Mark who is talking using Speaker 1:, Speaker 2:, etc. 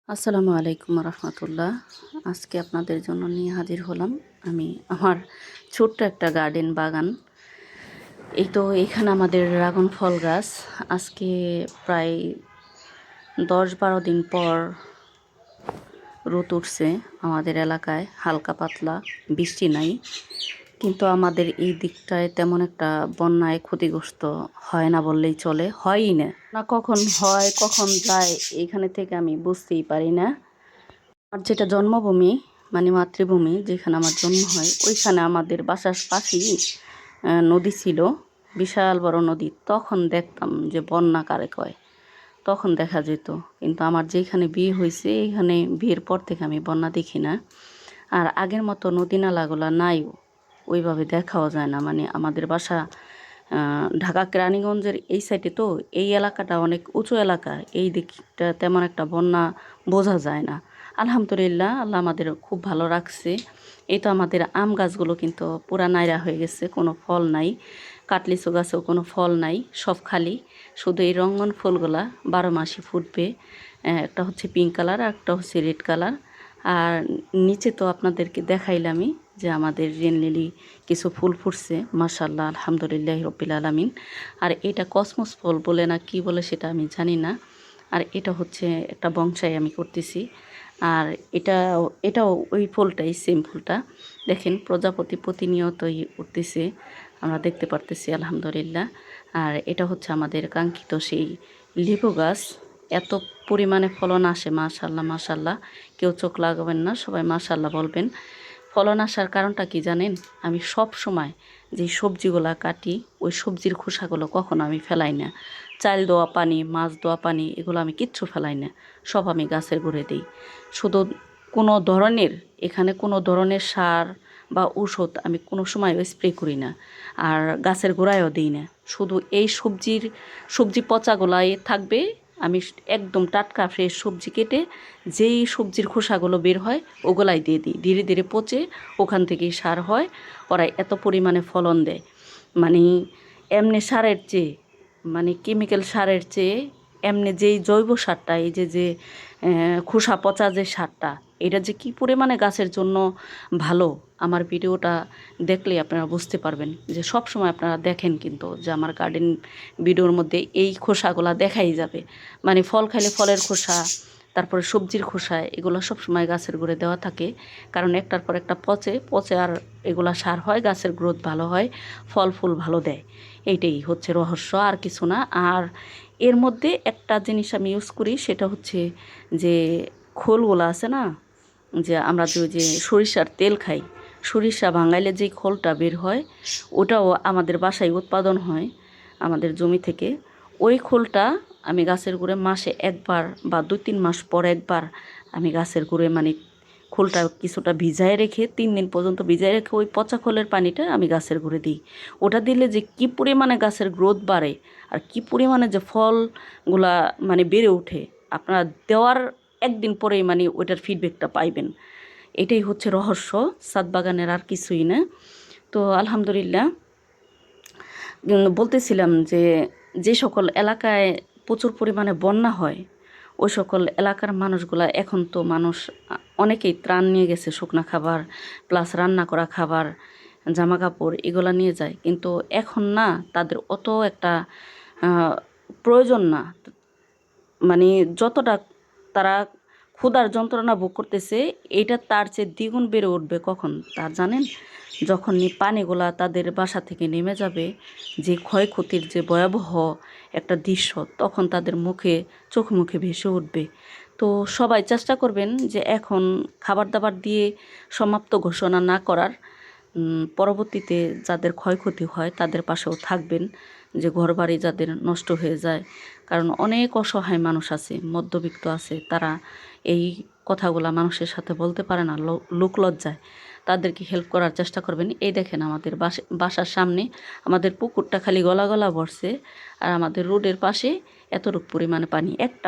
Speaker 1: আসসালামু আলাইকুম রহমতুল্লাহ। আজকে আপনাদের জন্য নিয়ে হাজির হলাম আমি আমার ছোট্ট একটা গার্ডেন বাগান। এই তো এখানে আমাদের ড্রাগন ফল গাছ আজকে প্রায় 10-12 দিন পর রোদ উঠছে আমাদের এলাকায়, হালকা পাতলা বৃষ্টি নাই, কিন্তু আমাদের এই দিকটায় তেমন একটা বন্যায় ক্ষতিগ্রস্ত হয় না বললেই চলে, হয়ই না। না কখন হয় কখন যায় এইখানে থেকে আমি বুঝতেই পারি না। আমার যেটা জন্মভূমি মানে মাতৃভূমি, যেখানে আমার জন্ম হয়, ওইখানে আমাদের বাসার পাশেই নদী ছিল, বিশাল বড় নদী। তখন দেখতাম যে বন্যা কারে কয়, তখন দেখা যেত। কিন্তু আমার যেখানে বিয়ে হয়েছে এখানে বিয়ের পর থেকে আমি বন্যা দেখি না। আর আগের মতো নদী নালাগুলা নাই, ওইভাবে দেখাও যায় না। মানে আমাদের বাসা ঢাকা কেরানীগঞ্জের এই সাইডে, তো এই এলাকাটা অনেক উঁচু এলাকা, এই দিকটা তেমন একটা বন্যা বোঝা যায় না। আলহামদুলিল্লাহ, আল্লাহ আমাদের খুব ভালো রাখছে। এই তো আমাদের আম গাছগুলো কিন্তু পুরা নাইরা হয়ে গেছে, কোনো ফল নাই। কাটলিচু গাছেও কোনো ফল নাই, সব খালি। শুধু এই রঙ্গন ফুলগুলা 12 মাসই ফুটবে। একটা হচ্ছে পিঙ্ক কালার, আর একটা হচ্ছে রেড কালার। আর নিচে তো আপনাদেরকে দেখাইলামই যে আমাদের রেন লিলি কিছু ফুল ফুটছে, মাশাআল্লাহ, আলহামদুলিল্লাহ রব্বিল আলামিন। আর এটা কসমস ফুল বলে না কি বলে সেটা আমি জানি না। আর এটা হচ্ছে একটা বংশাই আমি করতেছি। আর এটাও ওই ফুলটাই, সেম ফুলটা। দেখেন প্রজাপতি প্রতিনিয়তই উঠতেছে, আমরা দেখতে পারতেছি, আলহামদুলিল্লাহ। আর এটা হচ্ছে আমাদের কাঙ্ক্ষিত সেই লেবু গাছ। এত পরিমাণে ফলন আসে, মাশাআল্লাহ মাশাআল্লাহ। কেউ চোখ লাগাবেন না, সবাই মাশাআল্লাহ বলবেন। ফলন আসার কারণটা কি জানেন? আমি সব সময় যে সবজিগুলা কাটি, ওই সবজির খোসাগুলো কখনো আমি ফেলাই না। চাল দেওয়া পানি, মাছ দেওয়া পানি, এগুলো আমি কিচ্ছু ফেলাই না, সব আমি গাছের গোড়ে দিই। শুধু কোনো ধরনের, এখানে কোনো ধরনের সার বা ঔষধ আমি কোনো সময় স্প্রে করি না, আর গাছের গোড়ায়ও দিই না। শুধু এই সবজি পচাগুলাই থাকবে। আমি একদম টাটকা ফ্রেশ সবজি কেটে যেই সবজির খোসাগুলো বের হয় ওগুলাই দিয়ে দিই, ধীরে ধীরে পচে ওখান থেকেই সার হয়। ওরা এত পরিমাণে ফলন দেয়, মানে এমনি সারের চেয়ে, মানে কেমিক্যাল সারের চেয়ে এমনি যেই জৈব সারটা, এই যে খোসা পচা যে সারটা, এটা যে কী পরিমাণে গাছের জন্য ভালো, আমার ভিডিওটা দেখলে আপনারা বুঝতে পারবেন। যে সব সময় আপনারা দেখেন কিন্তু যে আমার গার্ডেন ভিডিওর মধ্যে এই খোসাগুলা দেখাই যাবে। মানে ফল খাইলে ফলের খোসা, তারপরে সবজির খোসা, এগুলো সব সময় গাছের গোড়ে দেওয়া থাকে। কারণ একটার পর একটা পচে পচে আর এগুলা সার হয়, গাছের গ্রোথ ভালো হয়, ফল ফুল ভালো দেয়। এইটাই হচ্ছে রহস্য, আর কিছু না। আর এর মধ্যে একটা জিনিস আমি ইউজ করি, সেটা হচ্ছে যে খোলগুলো আছে না, যে আমরা যে সরিষার তেল খাই, সরিষা ভাঙাইলে যেই খোলটা বের হয়, ওটাও আমাদের বাসায় উৎপাদন হয় আমাদের জমি থেকে। ওই খোলটা আমি গাছের গুঁড়ে মাসে একবার বা 2-3 মাস পর একবার আমি গাছের গুঁড়ে, মানে খোলটা কিছুটা ভিজায় রেখে 3 দিন পর্যন্ত ভিজায় রেখে ওই পচা খোলের পানিটা আমি গাছের গুঁড়ে দিই। ওটা দিলে যে কী পরিমাণে গাছের গ্রোথ বাড়ে, আর কী পরিমাণে যে ফলগুলা মানে বেড়ে ওঠে, আপনারা দেওয়ার একদিন পরেই মানে ওইটার ফিডব্যাকটা পাইবেন। এটাই হচ্ছে রহস্য ছাদ বাগানের, আর কিছুই না। তো আলহামদুলিল্লাহ, বলতেছিলাম যে যে সকল এলাকায় প্রচুর পরিমাণে বন্যা হয়, ওই সকল এলাকার মানুষগুলা, এখন তো মানুষ অনেকেই ত্রাণ নিয়ে গেছে, শুকনা খাবার প্লাস রান্না করা খাবার, জামা কাপড়, এগুলা নিয়ে যায়। কিন্তু এখন না, তাদের অত একটা প্রয়োজন না। মানে যতটা তারা ক্ষুধার যন্ত্রণা ভোগ করতেছে, এটা তার চেয়ে দ্বিগুণ বেড়ে উঠবে কখন তা জানেন? যখন পানিগুলা তাদের বাসা থেকে নেমে যাবে, যে ক্ষয়ক্ষতির যে ভয়াবহ একটা দৃশ্য তখন তাদের চোখ মুখে ভেসে উঠবে। তো সবাই চেষ্টা করবেন যে এখন খাবার দাবার দিয়ে সমাপ্ত ঘোষণা না করার। পরবর্তীতে যাদের ক্ষয়ক্ষতি হয় তাদের পাশেও থাকবেন, যে ঘরবাড়ি যাদের নষ্ট হয়ে যায়। কারণ অনেক অসহায় মানুষ আছে, মধ্যবিত্ত আছে, তারা এই কথাগুলা মানুষের সাথে বলতে পারে না, লোক লজ্জায়। তাদেরকে হেল্প করার চেষ্টা করবেন। এই দেখেন আমাদের বাসার সামনে আমাদের পুকুরটা খালি গলা গলা ভরছে, আর আমাদের রোডের পাশে এতটুকু পরিমাণে পানি, একটা